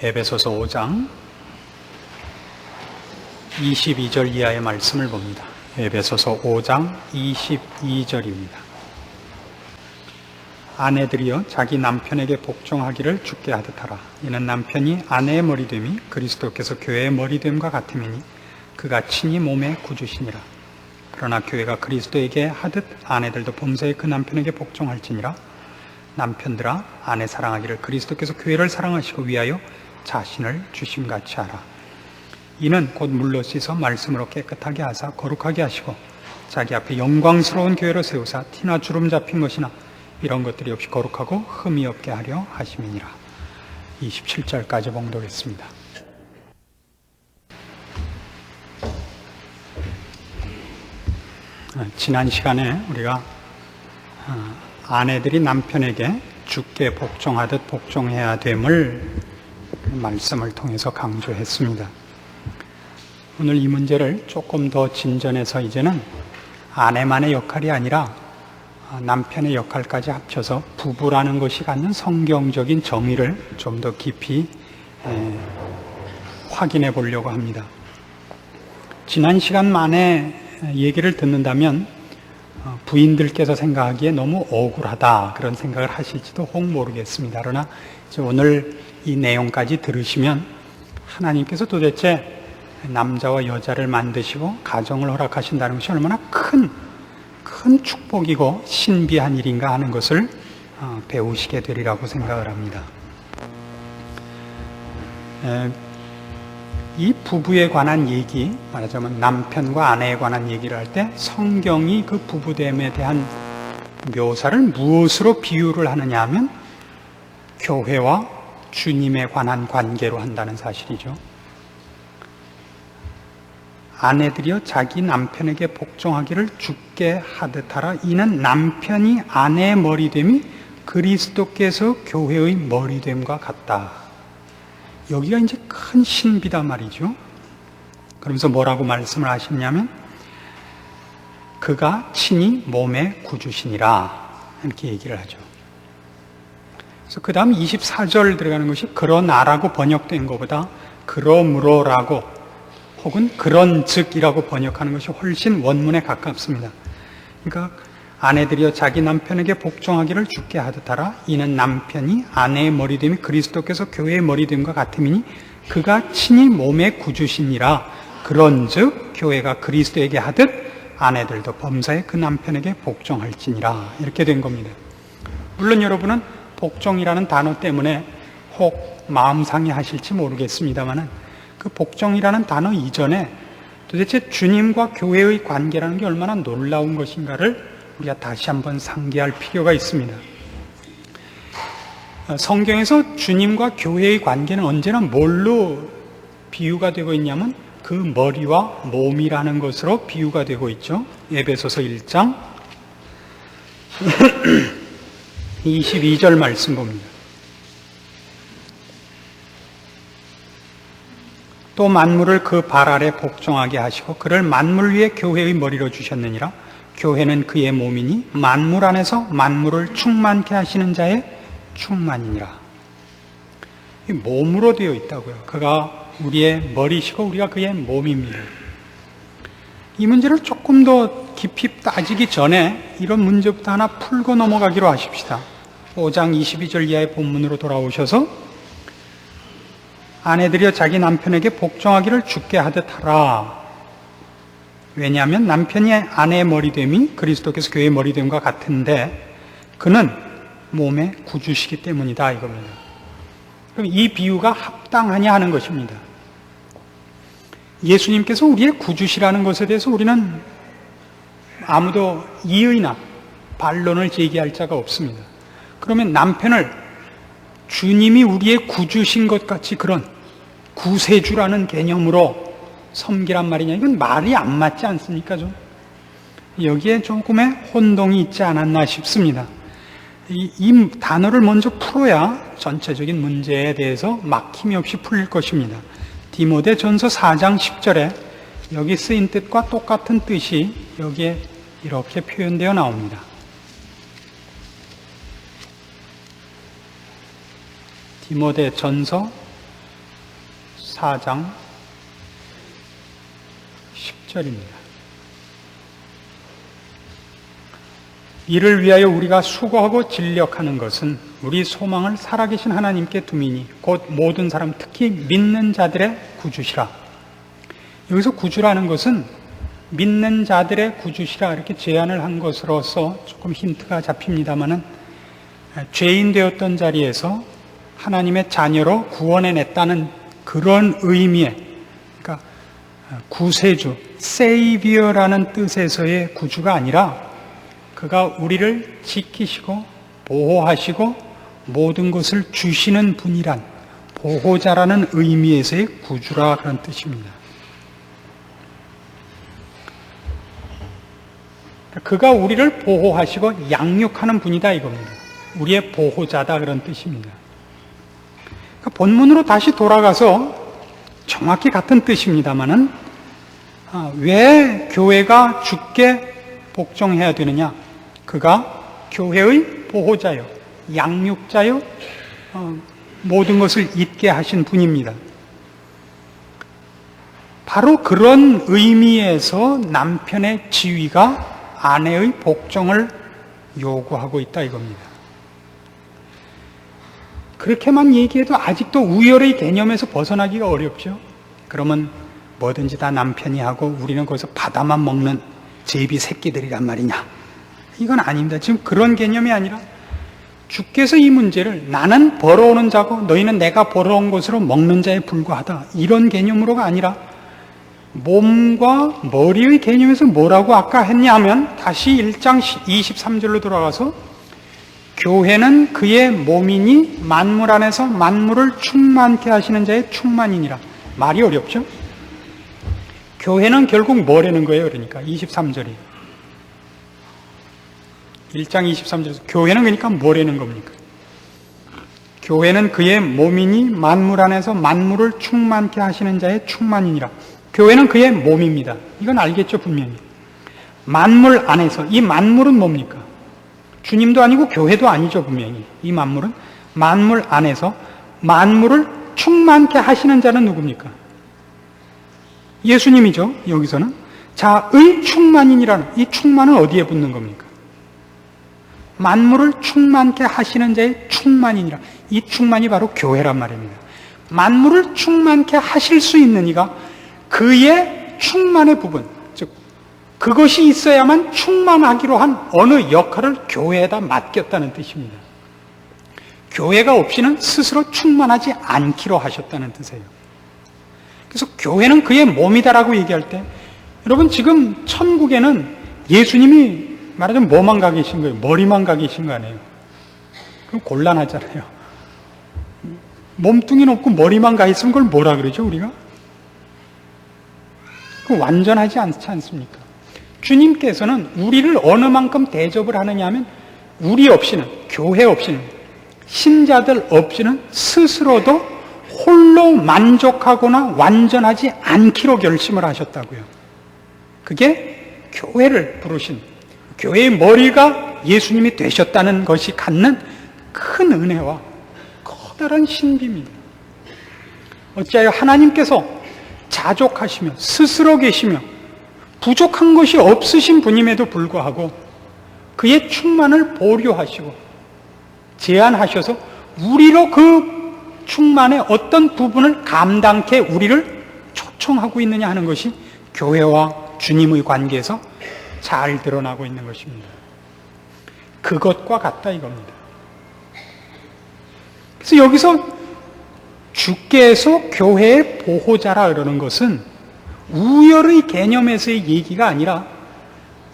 에베소서 5장 22절 이하의 말씀을 봅니다. 에베소서 5장 22절입니다. 아내들이여 자기 남편에게 복종하기를 주께 하듯 하라. 이는 남편이 아내의 머리됨이 그리스도께서 교회의 머리됨과 같음이니 그가 친히 몸의 구주시니라. 그러나 교회가 그리스도에게 하듯 아내들도 범사에 그 남편에게 복종할지니라. 남편들아 아내 사랑하기를 그리스도께서 교회를 사랑하시고 위하여 자신을 주심같이 하라. 이는 곧 물로 씻어 말씀으로 깨끗하게 하사 거룩하게 하시고 자기 앞에 영광스러운 교회로 세우사 티나 주름 잡힌 것이나 이런 것들이 없이 거룩하고 흠이 없게 하려 하심이니라. 27절까지 봉독했습니다. 지난 시간에 우리가 아내들이 남편에게 주께 복종하듯 복종해야 됨을 말씀을 통해서 강조했습니다. 오늘 이 문제를 조금 더 진전해서 이제는 아내만의 역할이 아니라 남편의 역할까지 합쳐서 부부라는 것이 갖는 성경적인 정의를 좀 더 깊이 확인해 보려고 합니다. 지난 시간 만에 얘기를 듣는다면 부인들께서 생각하기에 너무 억울하다 그런 생각을 하실지도 혹 모르겠습니다. 그러나 오늘 이 내용까지 들으시면 하나님께서 도대체 남자와 여자를 만드시고 가정을 허락하신다는 것이 얼마나 큰 축복이고 신비한 일인가 하는 것을 배우시게 되리라고 생각을 합니다. 이 부부에 관한 얘기, 말하자면 남편과 아내에 관한 얘기를 할 때 성경이 그 부부됨에 대한 묘사를 무엇으로 비유를 하느냐 하면 교회와 주님에 관한 관계로 한다는 사실이죠. 아내들이여 자기 남편에게 복종하기를 주께 하듯 하라. 이는 남편이 아내의 머리됨이 그리스도께서 교회의 머리됨과 같다. 여기가 이제 큰 신비다 말이죠. 그러면서 뭐라고 말씀을 하시냐면 그가 친히 몸의 구주시니라 이렇게 얘기를 하죠. 그래서 그 다음 24절 들어가는 것이 그러나라고 번역된 것보다 그러므로라고 혹은 그런즉이라고 번역하는 것이 훨씬 원문에 가깝습니다. 그러니까 아내들이여 자기 남편에게 복종하기를 주께 하듯 하라. 이는 남편이 아내의 머리됨이 그리스도께서 교회의 머리됨과 같음이니 그가 친히 몸의 구주시니라. 그런즉 교회가 그리스도에게 하듯 아내들도 범사에 그 남편에게 복종할지니라. 이렇게 된 겁니다. 물론 여러분은 복종이라는 단어 때문에 혹 마음 상해하실지 모르겠습니다만 그 복종이라는 단어 이전에 도대체 주님과 교회의 관계라는 게 얼마나 놀라운 것인가를 우리가 다시 한번 상기할 필요가 있습니다. 성경에서 주님과 교회의 관계는 언제나 뭘로 비유가 되고 있냐면 그 머리와 몸이라는 것으로 비유가 되고 있죠. 에베소서 1장 22절 말씀 봅니다. 또 만물을 그 발 아래 복종하게 하시고 그를 만물 위에 교회의 머리로 주셨느니라. 교회는 그의 몸이니 만물 안에서 만물을 충만케 하시는 자의 충만이니라. 이 몸으로 되어 있다고요. 그가 우리의 머리시고 우리가 그의 몸입니다. 이 문제를 조금 더 깊이 따지기 전에 이런 문제부터 하나 풀고 넘어가기로 하십시다. 5장 22절 이하의 본문으로 돌아오셔서 아내들이여 자기 남편에게 복종하기를 주께 하듯 하라. 왜냐하면 남편이 아내의 머리됨이 그리스도께서 교회의 머리됨과 같은데 그는 몸의 구주시기 때문이다 이겁니다. 그럼 이 비유가 합당하냐 하는 것입니다. 예수님께서 우리의 구주시라는 것에 대해서 우리는 아무도 이의나 반론을 제기할 자가 없습니다. 그러면 남편을 주님이 우리의 구주신 것 같이 그런 구세주라는 개념으로 섬기란 말이냐? 이건 말이 안 맞지 않습니까? 좀 여기에 조금의 혼동이 있지 않았나 싶습니다. 이 단어를 먼저 풀어야 전체적인 문제에 대해서 막힘이 없이 풀릴 것입니다. 디모데전서 4장 10절에 여기 쓰인 뜻과 똑같은 뜻이 여기에 이렇게 표현되어 나옵니다. 디모데전서 4장 10절입니다. 이를 위하여 우리가 수고하고 진력하는 것은 우리 소망을 살아계신 하나님께 둠이니 곧 모든 사람 특히 믿는 자들의 구주시라. 여기서 구주라는 것은 믿는 자들의 구주시라 이렇게 제안을 한 것으로서 조금 힌트가 잡힙니다마는 죄인 되었던 자리에서 하나님의 자녀로 구원해냈다는 그런 의미의, 그러니까 구세주, 세이비어라는 뜻에서의 구주가 아니라 그가 우리를 지키시고 보호하시고 모든 것을 주시는 분이란 보호자라는 의미에서의 구주라 그런 뜻입니다. 그가 우리를 보호하시고 양육하는 분이다 이겁니다. 우리의 보호자다 그런 뜻입니다. 그러니까 본문으로 다시 돌아가서 정확히 같은 뜻입니다마는 왜 교회가 주께 복종해야 되느냐? 그가 교회의 보호자요, 양육자요, 모든 것을 잊게 하신 분입니다. 바로 그런 의미에서 남편의 지위가 아내의 복종을 요구하고 있다 이겁니다. 그렇게만 얘기해도 아직도 우열의 개념에서 벗어나기가 어렵죠. 그러면 뭐든지 다 남편이 하고 우리는 거기서 받아만 먹는 제비 새끼들이란 말이냐? 이건 아닙니다. 지금 그런 개념이 아니라 주께서 이 문제를 나는 벌어오는 자고 너희는 내가 벌어온 것으로 먹는 자에 불과하다 이런 개념으로가 아니라 몸과 머리의 개념에서 뭐라고 아까 했냐면 다시 1장 23절로 돌아가서 교회는 그의 몸이니 만물 안에서 만물을 충만케 하시는 자의 충만이니라. 말이 어렵죠? 교회는 결국 뭐라는 거예요? 그러니까 23절이 1장 23절에서 교회는 그러니까 뭐라는 겁니까? 교회는 그의 몸이니 만물 안에서 만물을 충만케 하시는 자의 충만이니라. 교회는 그의 몸입니다. 이건 알겠죠, 분명히. 만물 안에서, 이 만물은 뭡니까? 주님도 아니고 교회도 아니죠, 분명히. 이 만물은 만물 안에서 만물을 충만케 하시는 자는 누굽니까? 예수님이죠, 여기서는. 자의 충만인이라는, 이 충만은 어디에 붙는 겁니까? 만물을 충만케 하시는 자의 충만이니라. 이 충만이 바로 교회란 말입니다. 만물을 충만케 하실 수 있는 이가 그의 충만의 부분, 즉 그것이 있어야만 충만하기로 한 어느 역할을 교회에다 맡겼다는 뜻입니다. 교회가 없이는 스스로 충만하지 않기로 하셨다는 뜻이에요. 그래서 교회는 그의 몸이다라고 얘기할 때 여러분 지금 천국에는 예수님이 말하자면 뭐만 가 계신 거예요? 머리만 가 계신 거 아니에요? 그럼 곤란하잖아요. 몸뚱이는 없고 머리만 가 있으면 그걸 뭐라 그러죠, 우리가? 그 완전하지 않지 않습니까? 주님께서는 우리를 어느 만큼 대접을 하느냐 하면 우리 없이는, 교회 없이는, 신자들 없이는 스스로도 홀로 만족하거나 완전하지 않기로 결심을 하셨다고요. 그게 교회를 부르신, 교회의 머리가 예수님이 되셨다는 것이 갖는 큰 은혜와 커다란 신비입니다. 어찌하여 하나님께서 자족하시며 스스로 계시며 부족한 것이 없으신 분임에도 불구하고 그의 충만을 보류하시고 제한하셔서 우리로 그 충만의 어떤 부분을 감당케 우리를 초청하고 있느냐 하는 것이 교회와 주님의 관계에서 잘 드러나고 있는 것입니다. 그것과 같다 이겁니다. 그래서 여기서 주께서 교회의 보호자라 그러는 것은 우열의 개념에서의 얘기가 아니라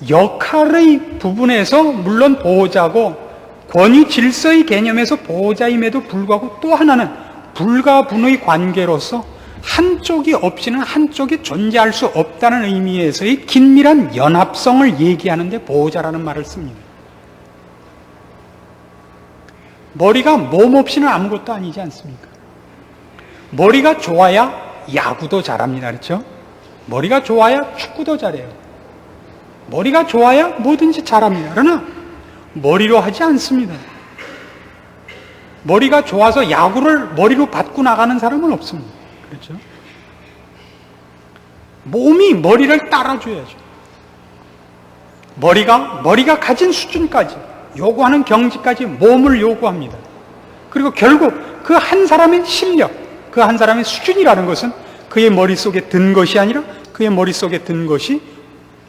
역할의 부분에서 물론 보호자고 권위 질서의 개념에서 보호자임에도 불구하고 또 하나는 불가분의 관계로서 한쪽이 없이는 한쪽이 존재할 수 없다는 의미에서의 긴밀한 연합성을 얘기하는데 보호자라는 말을 씁니다. 머리가 몸 없이는 아무것도 아니지 않습니까? 머리가 좋아야 야구도 잘합니다. 그렇죠? 머리가 좋아야 축구도 잘해요. 머리가 좋아야 뭐든지 잘합니다. 그러나 머리로 하지 않습니다. 머리가 좋아서 야구를 머리로 받고 나가는 사람은 없습니다. 그렇죠? 몸이 머리를 따라줘야죠. 머리가 가진 수준까지, 요구하는 경지까지 몸을 요구합니다. 그리고 결국 그 한 사람의 실력, 그 한 사람의 수준이라는 것은 그의 머릿속에 든 것이 아니라 그의 머릿속에 든 것이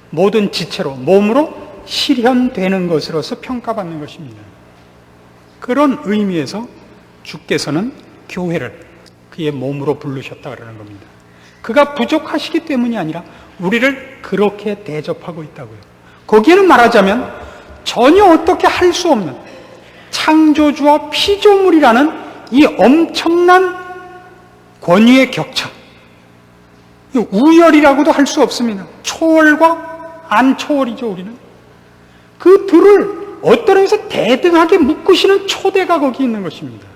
모든 지체로, 몸으로 실현되는 것으로서 평가받는 것입니다. 그런 의미에서 주께서는 교회를 그의 몸으로 부르셨다 그러는 겁니다. 그가 부족하시기 때문이 아니라 우리를 그렇게 대접하고 있다고요. 거기에는 말하자면 전혀 어떻게 할 수 없는 창조주와 피조물이라는 이 엄청난 권위의 격차, 우열이라고도 할 수 없습니다. 초월과 안초월이죠. 우리는 그 둘을 어떤 의미에서 대등하게 묶으시는 초대가 거기 있는 것입니다.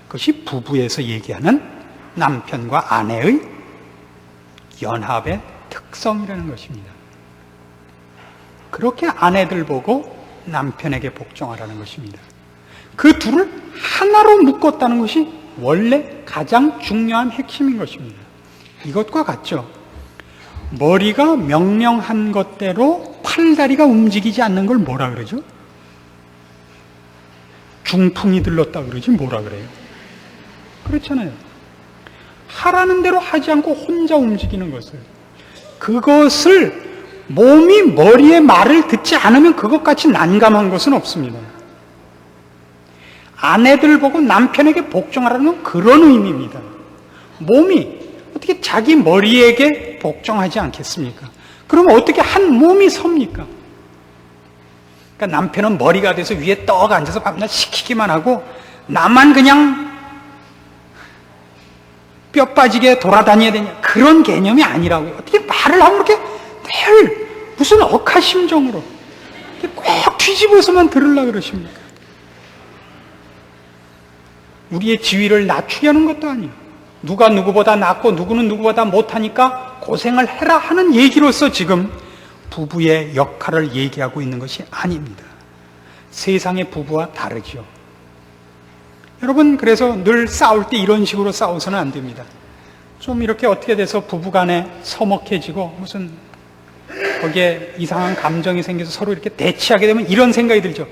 그것이 부부에서 얘기하는 남편과 아내의 연합의 특성이라는 것입니다. 그렇게 아내들 보고 남편에게 복종하라는 것입니다. 그 둘을 하나로 묶었다는 것이 원래 가장 중요한 핵심인 것입니다. 이것과 같죠. 머리가 명령한 것대로 팔다리가 움직이지 않는 걸 뭐라 그러죠? 중풍이 들렀다 그러지 뭐라 그래요? 그렇잖아요. 하라는 대로 하지 않고 혼자 움직이는 것을, 그것을 몸이 머리의 말을 듣지 않으면 그것같이 난감한 것은 없습니다. 아내들 보고 남편에게 복종하라는 건 그런 의미입니다. 몸이 어떻게 자기 머리에게 복종하지 않겠습니까? 그러면 어떻게 한 몸이 섭니까? 그러니까 남편은 머리가 돼서 위에 떡 앉아서 밤낮 시키기만 하고 나만 그냥 뼈 빠지게 돌아다녀야 되냐, 그런 개념이 아니라고요. 어떻게 말을 하면 이렇게 늘 무슨 억하심정으로 꼭 뒤집어서만 들으려고 그러십니까? 우리의 지위를 낮추게 하는 것도 아니에요. 누가 누구보다 낫고 누구는 누구보다 못하니까 고생을 해라 하는 얘기로서 지금 부부의 역할을 얘기하고 있는 것이 아닙니다. 세상의 부부와 다르죠. 여러분, 그래서 늘 싸울 때 이런 식으로 싸워서는 안 됩니다. 좀 이렇게 어떻게 돼서 부부간에 서먹해지고 무슨 거기에 이상한 감정이 생겨서 서로 이렇게 대치하게 되면 이런 생각이 들죠.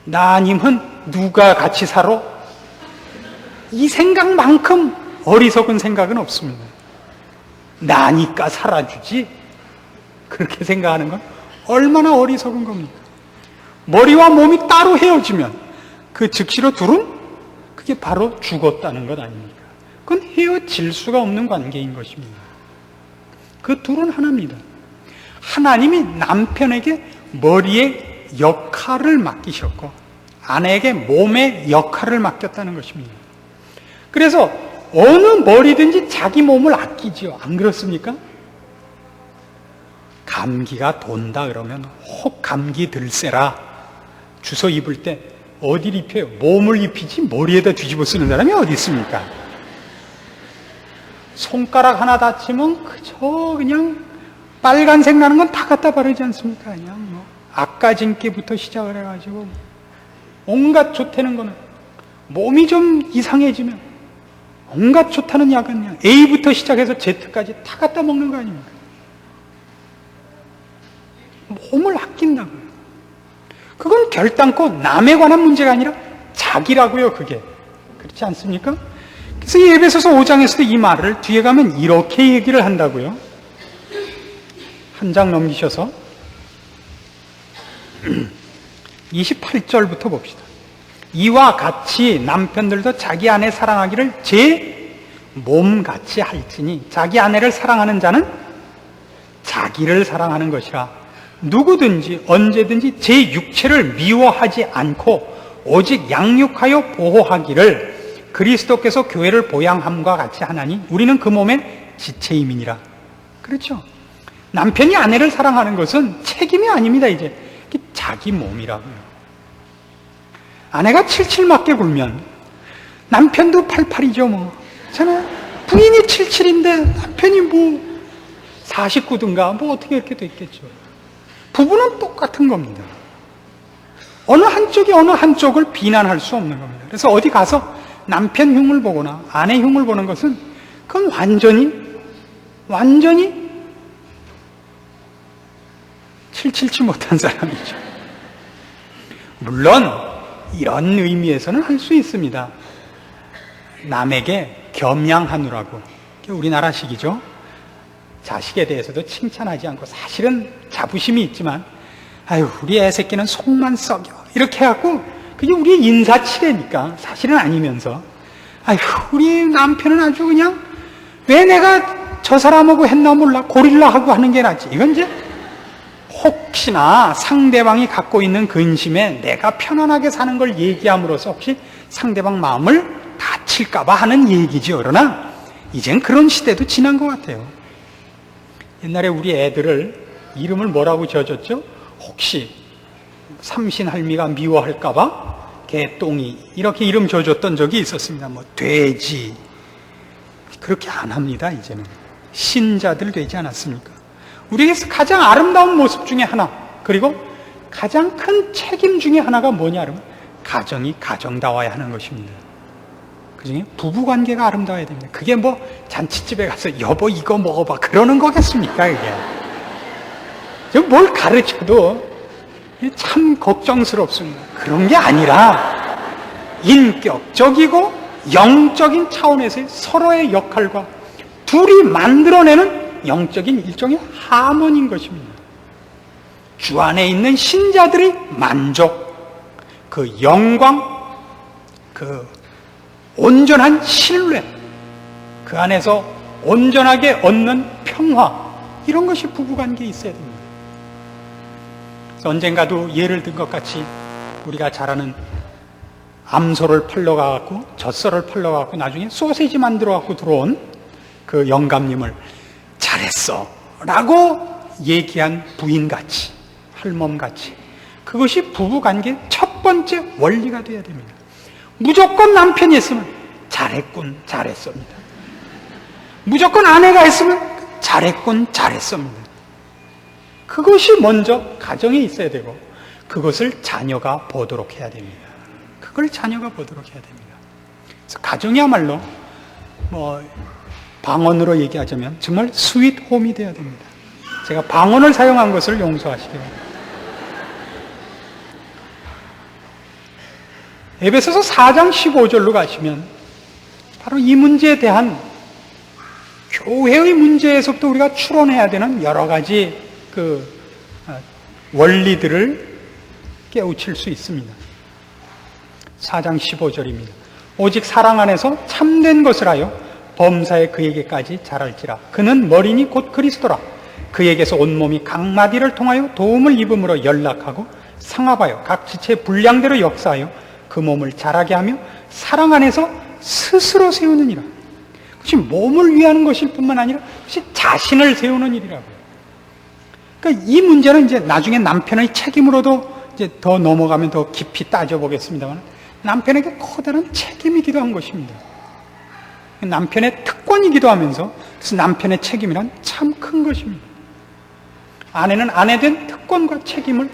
나님은 누가 같이 살아? 이 생각만큼 어리석은 생각은 없습니다. 나니까 살아주지, 그렇게 생각하는 건 얼마나 어리석은 겁니까? 머리와 몸이 따로 헤어지면 그 즉시로 둘은 그게 바로 죽었다는 것 아닙니까? 그건 헤어질 수가 없는 관계인 것입니다. 그 둘은 하나입니다. 하나님이 남편에게 머리의 역할을 맡기셨고 아내에게 몸의 역할을 맡겼다는 것입니다. 그래서 어느 머리든지 자기 몸을 아끼지요. 안 그렇습니까? 감기가 돈다 그러면 혹 감기 들세라 주워 입을 때 어디를 입혀요? 몸을 입히지 머리에다 뒤집어 쓰는 사람이 어디 있습니까? 손가락 하나 다치면 그저 그냥 빨간색 나는 건 다 갖다 바르지 않습니까? 그냥 뭐 앞가진기부터 시작을 해가지고 온갖 좋다는 거는, 몸이 좀 이상해지면 온갖 좋다는 약은 그냥 A부터 시작해서 Z까지 다 갖다 먹는 거 아닙니까? 몸을 아낀다고요. 그건 결단코 남에 관한 문제가 아니라 자기라고요. 그게 그렇지 않습니까? 그래서 이 에베소서 5장에서도 이 말을 뒤에 가면 이렇게 얘기를 한다고요. 한 장 넘기셔서 28절부터 봅시다. 이와 같이 남편들도 자기 아내 사랑하기를 제 몸같이 할지니 자기 아내를 사랑하는 자는 자기를 사랑하는 것이라. 누구든지 언제든지 제 육체를 미워하지 않고 오직 양육하여 보호하기를 그리스도께서 교회를 보양함과 같이 하나니 우리는 그 몸의 지체임이니라. 그렇죠? 남편이 아내를 사랑하는 것은 책임이 아닙니다. 이제 자기 몸이라고요. 아내가 칠칠맞게 굴면 남편도 팔팔이죠. 뭐 잖아요. 부인이 77인데 남편이 뭐 49든가 뭐 어떻게 이렇게 됐겠죠. 부부는 똑같은 겁니다. 어느 한쪽이 어느 한쪽을 비난할 수 없는 겁니다. 그래서 어디 가서 남편 흉을 보거나 아내 흉을 보는 것은 그건 완전히 완전히 칠칠치 못한 사람이죠. 물론 이런 의미에서는 할 수 있습니다. 남에게 겸양하느라고, 우리나라식이죠. 자식에 대해서도 칭찬하지 않고 사실은 자부심이 있지만 아유 우리 애 새끼는 속만 썩여 이렇게 해갖고 그게 우리의 인사치레니까 사실은 아니면서 아유 우리 남편은 아주 그냥 왜 내가 저 사람하고 했나 몰라 고릴라하고 하는 게 낫지. 이건 이제 혹시나 상대방이 갖고 있는 근심에 내가 편안하게 사는 걸 얘기함으로써 혹시 상대방 마음을 다칠까봐 하는 얘기죠. 그러나 이젠 그런 시대도 지난 것 같아요. 옛날에 우리 애들을 이름을 뭐라고 지어줬죠? 혹시 삼신할미가 미워할까봐 개똥이 이렇게 이름 지어줬던 적이 있었습니다. 뭐 돼지 그렇게 안 합니다. 이제는 신자들 되지 않았습니까? 우리에게서 가장 아름다운 모습 중에 하나, 그리고 가장 큰 책임 중에 하나가 뭐냐 그러면 가정이 가정다워야 하는 것입니다. 그중에 부부관계가 아름다워야 됩니다. 그게 뭐 잔치집에 가서 여보 이거 먹어봐 그러는 거겠습니까? 그게 뭘 가르쳐도 참 걱정스럽습니다. 그런 게 아니라 인격적이고 영적인 차원에서의 서로의 역할과 둘이 만들어내는 영적인 일종의 하모니인 것입니다. 주 안에 있는 신자들의 만족, 그 영광, 그 온전한 신뢰, 그 안에서 온전하게 얻는 평화, 이런 것이 부부관계에 있어야 됩니다. 언젠가도 예를 든 것 같이 우리가 잘 아는 암소를 팔러 가갖고 젖소를 팔러 가갖고 나중에 소세지 만들어 갖고 들어온 그 영감님을 잘했어 라고 얘기한 부인같이, 할멈같이, 그것이 부부관계의 첫 번째 원리가 되어야 됩니다. 무조건 남편이 했으면 잘했군, 잘했습니다. 무조건 아내가 했으면 잘했군, 잘했습니다. 그것이 먼저 가정에 있어야 되고 그것을 자녀가 보도록 해야 됩니다. 그걸 자녀가 보도록 해야 됩니다. 그래서 가정이야말로 뭐 방언으로 얘기하자면 정말 스윗홈이 되어야 됩니다. 제가 방언을 사용한 것을 용서하시기 바랍니다. 에베소서 4장 15절로 가시면 바로 이 문제에 대한 교회의 문제에서부터 우리가 추론해야 되는 여러 가지 그 원리들을 깨우칠 수 있습니다. 4장 15절입니다. 오직 사랑 안에서 참된 것을 하여 범사에 그에게까지 자랄지라. 그는 머리니 곧 그리스도라. 그에게서 온몸이 각 마디를 통하여 도움을 입음으로 연락하고 상합하여 각 지체의 분량대로 역사하여 그 몸을 자라게 하며 사랑 안에서 스스로 세우는 이라. 그것이 몸을 위하는 것일 뿐만 아니라 그것이 자신을 세우는 일이라고요. 그러니까 이 문제는 이제 나중에 남편의 책임으로도 이제 더 넘어가면 더 깊이 따져보겠습니다만 남편에게 커다란 책임이기도 한 것입니다. 남편의 특권이기도 하면서 그래서 남편의 책임이란 참 큰 것입니다. 아내는 아내된 특권과 책임을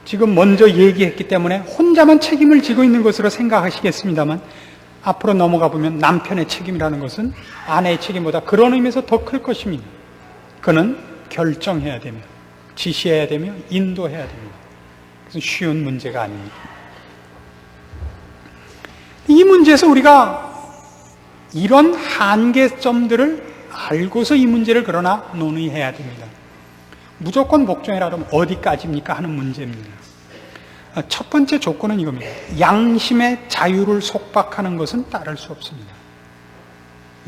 지금 먼저 얘기했기 때문에 혼자만 책임을 지고 있는 것으로 생각하시겠습니다만 앞으로 넘어가 보면 남편의 책임이라는 것은 아내의 책임보다 그런 의미에서 더 클 것입니다. 그는 결정해야 되며 지시해야 되며 인도해야 됩니다. 그래서 쉬운 문제가 아닙니다. 이 문제에서 우리가 이런 한계점들을 알고서 이 문제를 그러나 논의해야 됩니다. 무조건 복종해라 그러면 어디까지입니까 하는 문제입니다. 첫 번째 조건은 이겁니다. 양심의 자유를 속박하는 것은 따를 수 없습니다.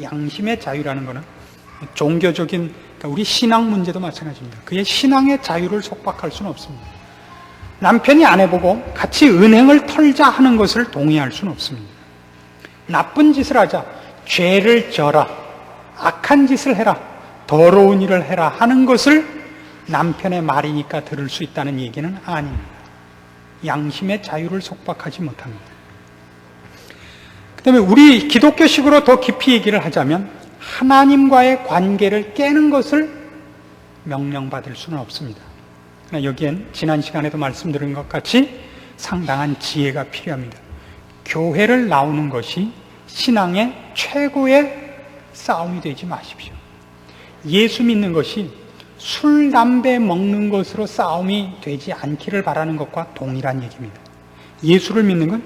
양심의 자유라는 것은 종교적인, 그러니까 우리 신앙 문제도 마찬가지입니다. 그의 신앙의 자유를 속박할 수는 없습니다. 남편이 아내 보고 같이 은행을 털자 하는 것을 동의할 수는 없습니다. 나쁜 짓을 하자, 죄를 져라, 악한 짓을 해라, 더러운 일을 해라 하는 것을 남편의 말이니까 들을 수 있다는 얘기는 아닙니다. 양심의 자유를 속박하지 못합니다. 그 다음에 우리 기독교식으로 더 깊이 얘기를 하자면 하나님과의 관계를 깨는 것을 명령받을 수는 없습니다. 그러나 여기엔 지난 시간에도 말씀드린 것 같이 상당한 지혜가 필요합니다. 교회를 나오는 것이 신앙의 최고의 싸움이 되지 마십시오. 예수 믿는 것이 술, 담배 먹는 것으로 싸움이 되지 않기를 바라는 것과 동일한 얘기입니다. 예수를 믿는 건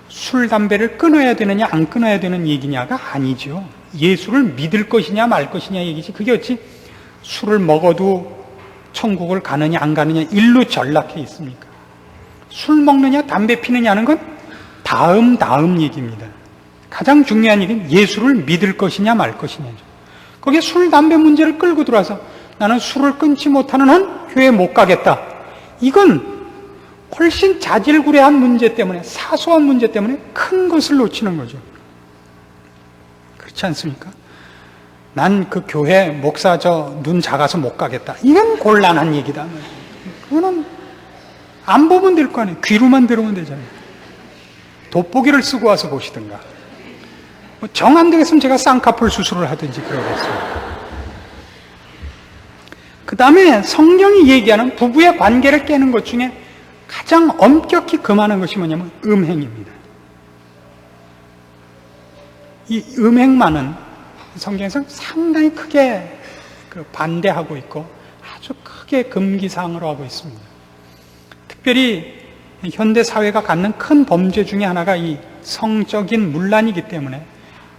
술, 담배를 끊어야 되느냐 안 끊어야 되는 얘기냐가 아니죠. 예수를 믿을 것이냐 말 것이냐 얘기지. 그게 어찌 술을 먹어도 천국을 가느냐 안 가느냐 일로 전락해 있습니까? 술 먹느냐 담배 피느냐는 건 다음 얘기입니다. 가장 중요한 얘기는 예수를 믿을 것이냐 말 것이냐죠. 거기에 술, 담배 문제를 끌고 들어와서 나는 술을 끊지 못하는 한 교회에 못 가겠다. 이건 훨씬 자질구레한 문제 때문에, 사소한 문제 때문에 큰 것을 놓치는 거죠. 그렇지 않습니까? 난 그 교회 목사 눈 작아서 못 가겠다. 이건 곤란한 얘기다. 그거는 안 보면 될 거 아니에요. 귀로만 들으면 되잖아요. 돋보기를 쓰고 와서 보시든가. 정 안 되겠으면 제가 쌍꺼풀 수술을 하든지 그러겠어요. 그 다음에 성경이 얘기하는 부부의 관계를 깨는 것 중에 가장 엄격히 금하는 것이 뭐냐면 음행입니다. 이 음행만은 성경에서 상당히 크게 반대하고 있고 아주 크게 금기사항으로 하고 있습니다. 특별히 현대 사회가 갖는 큰 범죄 중에 하나가 이 성적인 문란이기 때문에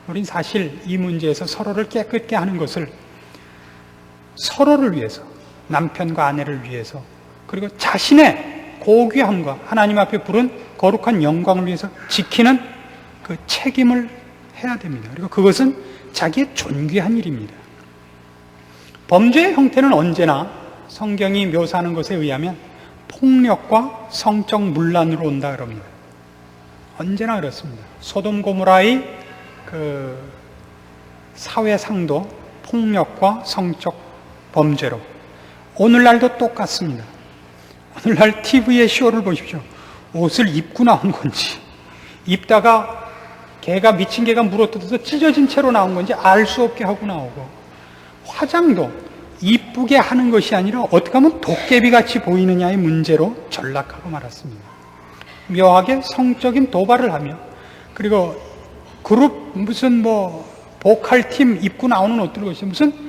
우린 사실 이 문제에서 서로를 깨끗게 하는 것을 서로를 위해서, 남편과 아내를 위해서, 그리고 자신의 고귀함과 하나님 앞에 부른 거룩한 영광을 위해서 지키는 그 책임을 해야 됩니다. 그리고 그것은 자기의 존귀한 일입니다. 범죄의 형태는 언제나 성경이 묘사하는 것에 의하면 폭력과 성적 문란으로 온다 그럽니다. 언제나 그렇습니다. 소돔 고모라의 그 사회상도 폭력과 성적 범죄로, 오늘날도 똑같습니다. 오늘날 TV의 쇼를 보십시오. 옷을 입고 나온 건지, 입다가 미친 개가 물어뜯어서 찢어진 채로 나온 건지 알 수 없게 하고 나오고, 화장도 이쁘게 하는 것이 아니라 어떻게 하면 도깨비같이 보이느냐의 문제로 전락하고 말았습니다. 묘하게 성적인 도발을 하며, 그리고 그룹 무슨 보컬팀 입고 나오는 옷들 것이 무슨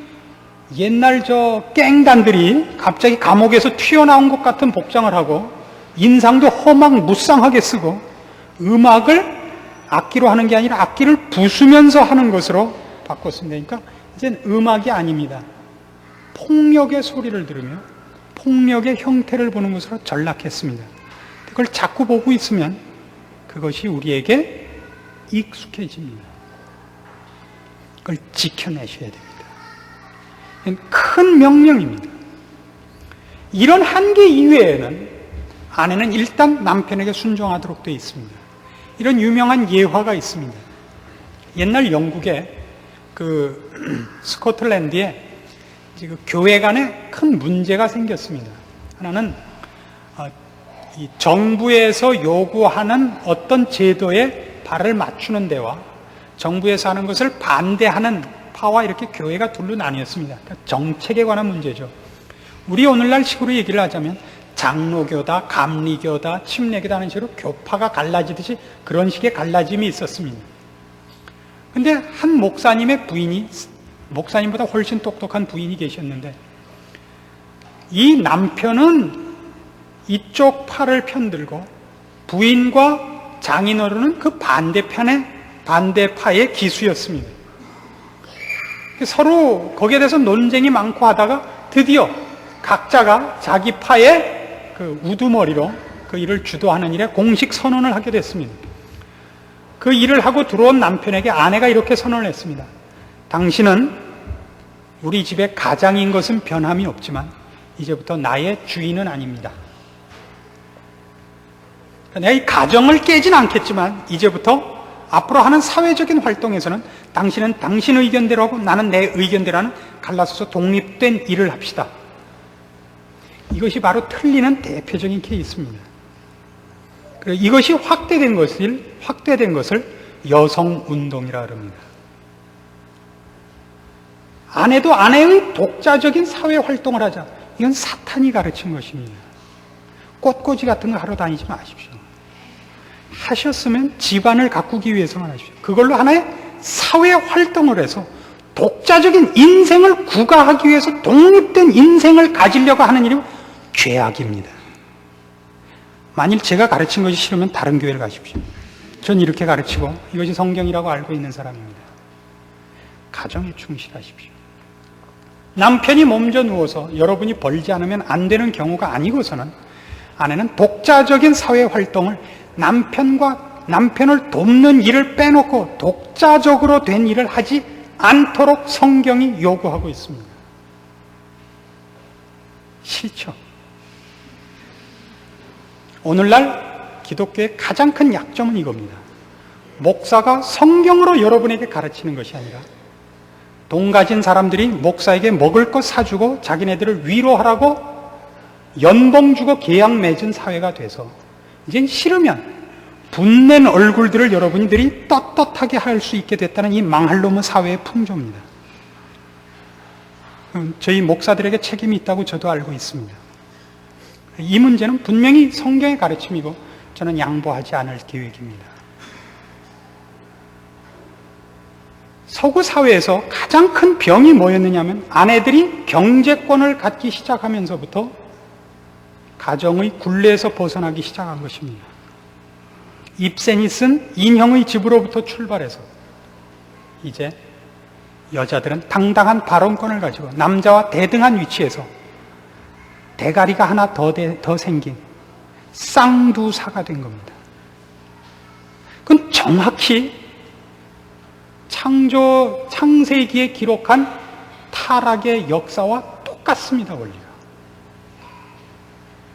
옛날 깽단들이 갑자기 감옥에서 튀어나온 것 같은 복장을 하고 인상도 허망무쌍하게 쓰고 음악을 악기로 하는 게 아니라 악기를 부수면서 하는 것으로 바꿨습니다. 그러니까 이제는 음악이 아닙니다. 폭력의 소리를 들으며 폭력의 형태를 보는 것으로 전락했습니다. 그걸 자꾸 보고 있으면 그것이 우리에게 익숙해집니다. 그걸 지켜내셔야 됩니다. 큰 명령입니다. 이런 한계 이외에는 아내는 일단 남편에게 순종하도록 되어 있습니다. 이런 유명한 예화가 있습니다. 옛날 영국에 스코틀랜드에 교회 간에 큰 문제가 생겼습니다. 하나는 이 정부에서 요구하는 어떤 제도에 발을 맞추는 데와 정부에서 하는 것을 반대하는 파와 이렇게 교회가 둘로 나뉘었습니다. 그러니까 정책에 관한 문제죠. 우리 오늘날 식으로 얘기를 하자면 장로교다, 감리교다, 침례교다 하는 식으로 교파가 갈라지듯이 그런 식의 갈라짐이 있었습니다. 근데 한 목사님의 부인이, 목사님보다 훨씬 똑똑한 부인이 계셨는데, 이 남편은 이쪽 파를 편들고 부인과 장인어른은 그 반대파의 기수였습니다. 서로 거기에 대해서 논쟁이 많고 하다가 드디어 각자가 자기 파의 그 우두머리로 그 일을 주도하는 일에 공식 선언을 하게 됐습니다. 그 일을 하고 들어온 남편에게 아내가 이렇게 선언을 했습니다. 당신은 우리 집의 가장인 것은 변함이 없지만 이제부터 나의 주인은 아닙니다. 내가 이 가정을 깨진 않겠지만 이제부터 앞으로 하는 사회적인 활동에서는 당신은 당신 의견대로 하고 나는 내 의견대로 하는 갈라서서 독립된 일을 합시다. 이것이 바로 틀리는 대표적인 케이스입니다. 그리고 이것이 확대된 것을 여성운동이라 합니다. 아내도 아내의 독자적인 사회활동을 하자. 이건 사탄이 가르친 것입니다. 꽃꽂이 같은 거 하러 다니지 마십시오. 하셨으면 집안을 가꾸기 위해서만 하십시오. 그걸로 하나의 사회활동을 해서 독자적인 인생을 구가하기 위해서 독립된 인생을 가지려고 하는 일이 죄악입니다. 만일 제가 가르친 것이 싫으면 다른 교회를 가십시오. 전 이렇게 가르치고 이것이 성경이라고 알고 있는 사람입니다. 가정에 충실하십시오. 남편이 몸져 누워서 여러분이 벌지 않으면 안 되는 경우가 아니고서는 아내는 독자적인 사회 활동을 남편을 돕는 일을 빼놓고 독자적으로 된 일을 하지 않도록 성경이 요구하고 있습니다. 싫죠? 오늘날 기독교의 가장 큰 약점은 이겁니다. 목사가 성경으로 여러분에게 가르치는 것이 아니라 돈 가진 사람들이 목사에게 먹을 것 사주고 자기네들을 위로하라고 연봉 주고 계약 맺은 사회가 돼서 이제 싫으면 분낸 얼굴들을 여러분들이 떳떳하게 할 수 있게 됐다는 이 망할 놈의 사회의 풍조입니다. 저희 목사들에게 책임이 있다고 저도 알고 있습니다. 이 문제는 분명히 성경의 가르침이고 저는 양보하지 않을 계획입니다. 서구 사회에서 가장 큰 병이 뭐였느냐면 아내들이 경제권을 갖기 시작하면서부터 가정의 굴레에서 벗어나기 시작한 것입니다. 입센이 쓴 인형의 집으로부터 출발해서 이제 여자들은 당당한 발언권을 가지고 남자와 대등한 위치에서 대가리가 하나 더 생긴 쌍두사가 된 겁니다. 그건 정확히 창세기에 기록한 타락의 역사와 똑같습니다. 원리가.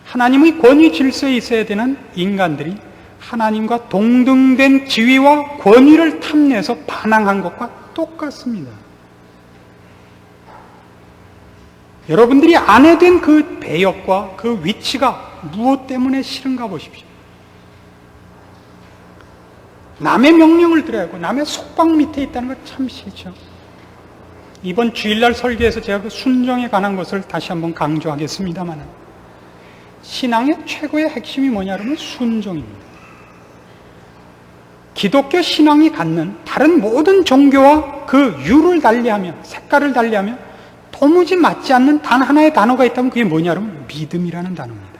하나님의 권위 질서에 있어야 되는 인간들이 하나님과 동등된 지위와 권위를 탐내서 반항한 것과 똑같습니다. 여러분들이 아내 된 그 배역과 그 위치가 무엇 때문에 싫은가 보십시오. 남의 명령을 들어야 하고 남의 속박 밑에 있다는 것 참 싫죠. 이번 주일날 설교에서 제가 그 순종에 관한 것을 다시 한번 강조하겠습니다만 신앙의 최고의 핵심이 뭐냐 그러면 순종입니다. 기독교 신앙이 갖는 다른 모든 종교와 그 유를 달리하며 색깔을 달리하며 도무지 맞지 않는 단 하나의 단어가 있다면 그게 뭐냐 그러면 믿음이라는 단어입니다.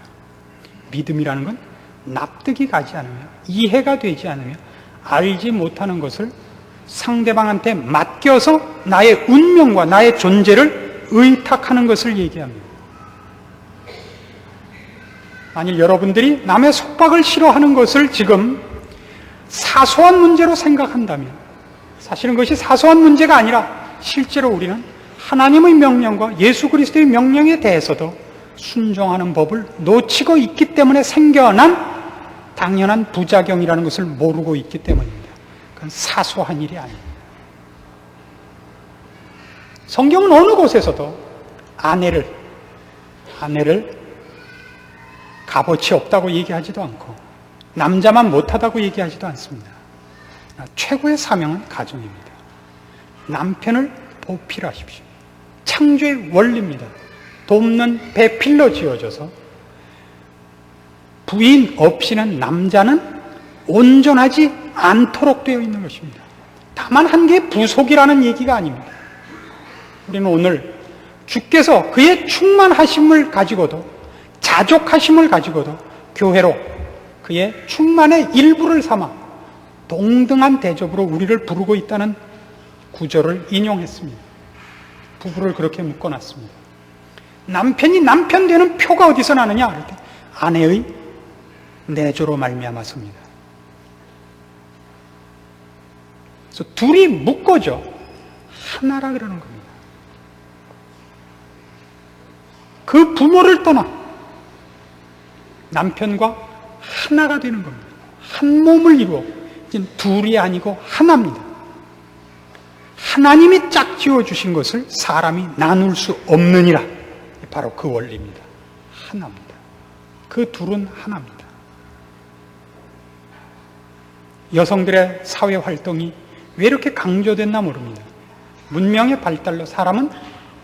믿음이라는 건 납득이 가지 않으며 이해가 되지 않으며 알지 못하는 것을 상대방한테 맡겨서 나의 운명과 나의 존재를 의탁하는 것을 얘기합니다. 만일 여러분들이 남의 속박을 싫어하는 것을 지금 사소한 문제로 생각한다면 사실은 그것이 사소한 문제가 아니라 실제로 우리는 하나님의 명령과 예수 그리스도의 명령에 대해서도 순종하는 법을 놓치고 있기 때문에 생겨난 당연한 부작용이라는 것을 모르고 있기 때문입니다. 그건 사소한 일이 아닙니다. 성경은 어느 곳에서도 아내를 값어치 없다고 얘기하지도 않고 남자만 못하다고 얘기하지도 않습니다. 최고의 사명은 가정입니다. 남편을 보필하십시오. 창조의 원리입니다. 돕는 배필로 지어져서 부인 없이는 남자는 온전하지 않도록 되어 있는 것입니다. 다만 한 개의 부속이라는 얘기가 아닙니다. 우리는 오늘 주께서 그의 충만하심을 가지고도 자족하심을 가지고도 교회로 그의 충만의 일부를 삼아 동등한 대접으로 우리를 부르고 있다는 구절을 인용했습니다. 부부를 그렇게 묶어놨습니다. 남편이 남편 되는 표가 어디서 나느냐? 그럴 때 아내의 내조로 말미암았습니다. 그래서 둘이 묶어져 하나라 그러는 겁니다. 그 부모를 떠나 남편과 하나가 되는 겁니다. 한 몸을 이루어 이제 둘이 아니고 하나입니다. 하나님이 짝 지어주신 것을 사람이 나눌 수 없느니라. 바로 그 원리입니다. 하나입니다. 그 둘은 하나입니다. 여성들의 사회 활동이 왜 이렇게 강조됐나 모릅니다. 문명의 발달로 사람은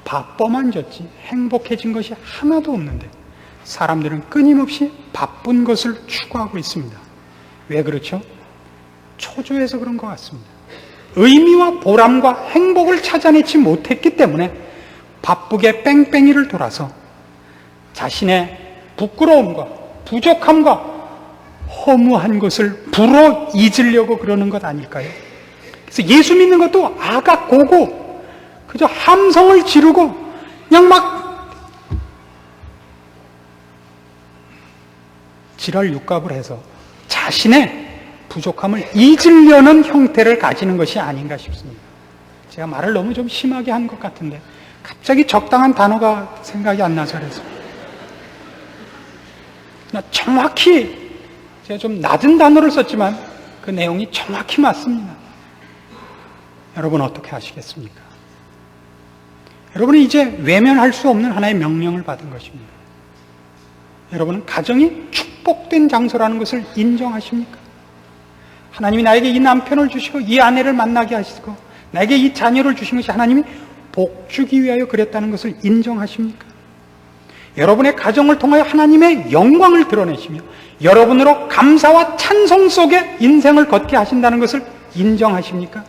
바빠만졌지 행복해진 것이 하나도 없는데 사람들은 끊임없이 바쁜 것을 추구하고 있습니다. 왜 그렇죠? 초조해서 그런 것 같습니다. 의미와 보람과 행복을 찾아내지 못했기 때문에 바쁘게 뺑뺑이를 돌아서 자신의 부끄러움과 부족함과 허무한 것을 불어 잊으려고 그러는 것 아닐까요? 그래서 예수 믿는 것도 아각고고 그저 함성을 지르고 그냥 막 지랄 육갑을 해서 자신의 부족함을 잊으려는 형태를 가지는 것이 아닌가 싶습니다. 제가 말을 너무 좀 심하게 한 것 같은데 갑자기 적당한 단어가 생각이 안 나서 그래서 정확히 제가 좀 낮은 단어를 썼지만 그 내용이 정확히 맞습니다. 여러분 어떻게 하시겠습니까? 여러분은 이제 외면할 수 없는 하나의 명령을 받은 것입니다. 여러분은 가정이 축복된 장소라는 것을 인정하십니까? 하나님이 나에게 이 남편을 주시고 이 아내를 만나게 하시고 나에게 이 자녀를 주신 것이 하나님이 복 주기 위하여 그랬다는 것을 인정하십니까? 여러분의 가정을 통하여 하나님의 영광을 드러내시며 여러분으로 감사와 찬송 속에 인생을 걷게 하신다는 것을 인정하십니까?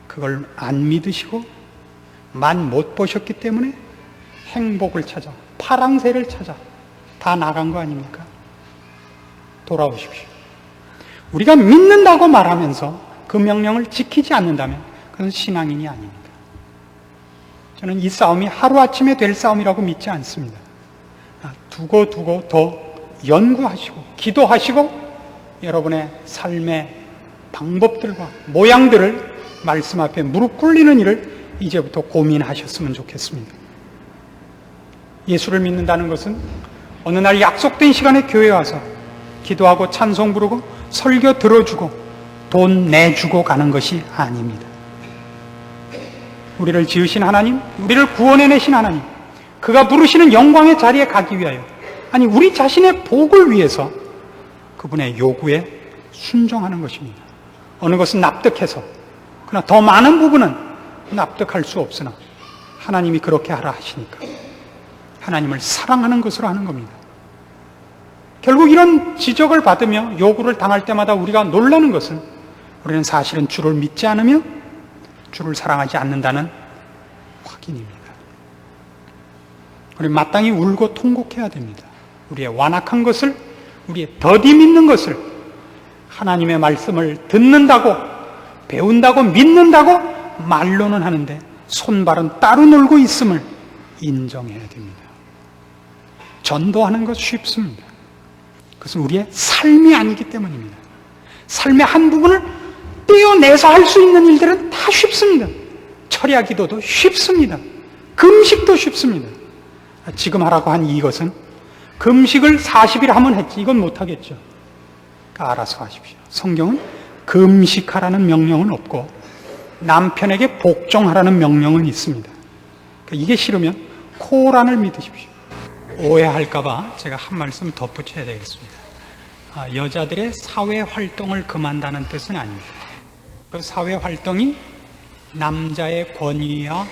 그걸 안 믿으시고 만 못 보셨기 때문에 행복을 찾아 파랑새를 찾아 다 나간 거 아닙니까? 돌아오십시오. 우리가 믿는다고 말하면서 그 명령을 지키지 않는다면 그건 신앙인이 아닙니다. 저는 이 싸움이 하루아침에 될 싸움이라고 믿지 않습니다. 두고 더 연구하시고 기도하시고 여러분의 삶의 방법들과 모양들을 말씀 앞에 무릎 꿇리는 일을 이제부터 고민하셨으면 좋겠습니다. 예수를 믿는다는 것은 어느 날 약속된 시간에 교회에 와서 기도하고 찬송 부르고 설교 들어주고 돈 내주고 가는 것이 아닙니다. 우리를 지으신 하나님, 우리를 구원해내신 하나님, 그가 부르시는 영광의 자리에 가기 위하여, 아니 우리 자신의 복을 위해서 그분의 요구에 순종하는 것입니다. 어느 것은 납득해서, 그러나 더 많은 부분은 납득할 수 없으나 하나님이 그렇게 하라 하시니까 하나님을 사랑하는 것으로 하는 겁니다. 결국 이런 지적을 받으며 요구를 당할 때마다 우리가 놀라는 것은 우리는 사실은 주를 믿지 않으며 주를 사랑하지 않는다는 확인입니다. 우리 마땅히 울고 통곡해야 됩니다. 우리의 완악한 것을, 우리의 더디 믿는 것을 하나님의 말씀을 듣는다고, 배운다고, 믿는다고 말로는 하는데 손발은 따로 놀고 있음을 인정해야 됩니다. 전도하는 것 쉽습니다. 그것은 우리의 삶이 아니기 때문입니다. 삶의 한 부분을 떼어내서 할 수 있는 일들은 다 쉽습니다. 철야 기도도 쉽습니다. 금식도 쉽습니다. 지금 하라고 한 이것은 금식을 40일 하면 했지 이건 못하겠죠. 그러니까 알아서 하십시오. 성경은 금식하라는 명령은 없고 남편에게 복종하라는 명령은 있습니다. 그러니까 이게 싫으면 코란을 믿으십시오. 오해할까봐 제가 한 말씀 덧붙여야 되겠습니다. 여자들의 사회활동을 금한다는 뜻은 아닙니다. 그 사회활동이 남자의 권위와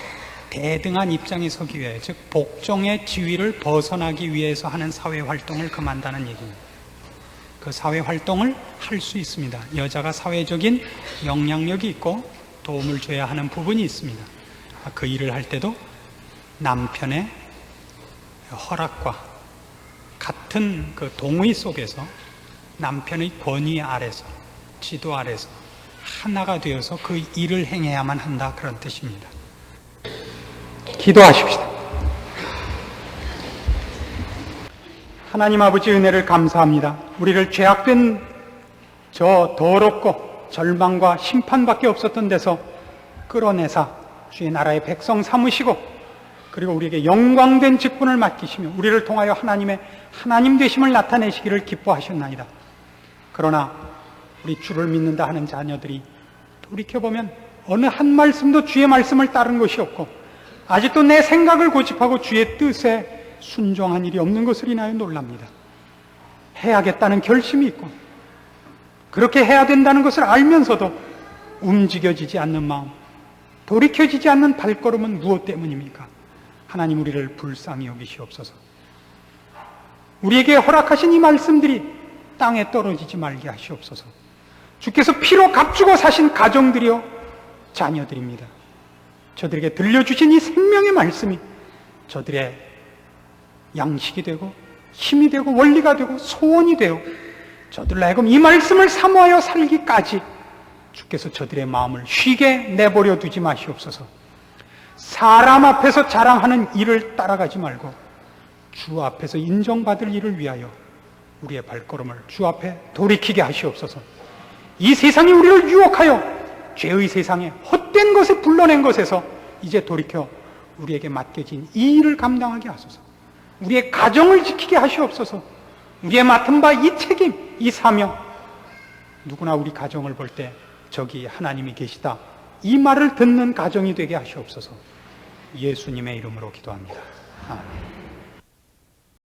대등한 입장에 서기 위해, 즉 복종의 지위를 벗어나기 위해서 하는 사회활동을 금한다는 얘기입니다. 그 사회활동을 할 수 있습니다. 여자가 사회적인 영향력이 있고 도움을 줘야 하는 부분이 있습니다. 그 일을 할 때도 남편의 허락과 같은 그 동의 속에서 남편의 권위 아래서, 지도 아래서 하나가 되어서 그 일을 행해야만 한다, 그런 뜻입니다. 기도하십시다. 하나님 아버지 은혜를 감사합니다. 우리를 죄악된 저 더럽고 절망과 심판밖에 없었던 데서 끌어내사 주의 나라의 백성 삼으시고, 그리고 우리에게 영광된 직분을 맡기시며 우리를 통하여 하나님의 하나님 되심을 나타내시기를 기뻐하셨나이다. 그러나 우리 주를 믿는다 하는 자녀들이 돌이켜보면 어느 한 말씀도 주의 말씀을 따른 것이 없고 아직도 내 생각을 고집하고 주의 뜻에 순종한 일이 없는 것을 인하여 놀랍니다. 해야겠다는 결심이 있고 그렇게 해야 된다는 것을 알면서도 움직여지지 않는 마음, 돌이켜지지 않는 발걸음은 무엇 때문입니까? 하나님, 우리를 불쌍히 여기시옵소서. 우리에게 허락하신 이 말씀들이 땅에 떨어지지 말게 하시옵소서. 주께서 피로 값주고 사신 가정들이요 자녀들입니다. 저들에게 들려주신 이 생명의 말씀이 저들의 양식이 되고 힘이 되고 원리가 되고 소원이 되어 저들로 하여금 이 말씀을 사모하여 살기까지 주께서 저들의 마음을 쉬게 내버려 두지 마시옵소서. 사람 앞에서 자랑하는 일을 따라가지 말고 주 앞에서 인정받을 일을 위하여 우리의 발걸음을 주 앞에 돌이키게 하시옵소서. 이 세상이 우리를 유혹하여 죄의 세상에 헛된 것에 불러낸 것에서 이제 돌이켜 우리에게 맡겨진 이 일을 감당하게 하소서. 우리의 가정을 지키게 하시옵소서. 우리의 맡은 바 이 책임, 이 사명, 누구나 우리 가정을 볼 때 저기 하나님이 계시다, 이 말을 듣는 가정이 되게 하시옵소서. 예수님의 이름으로 기도합니다. 아멘.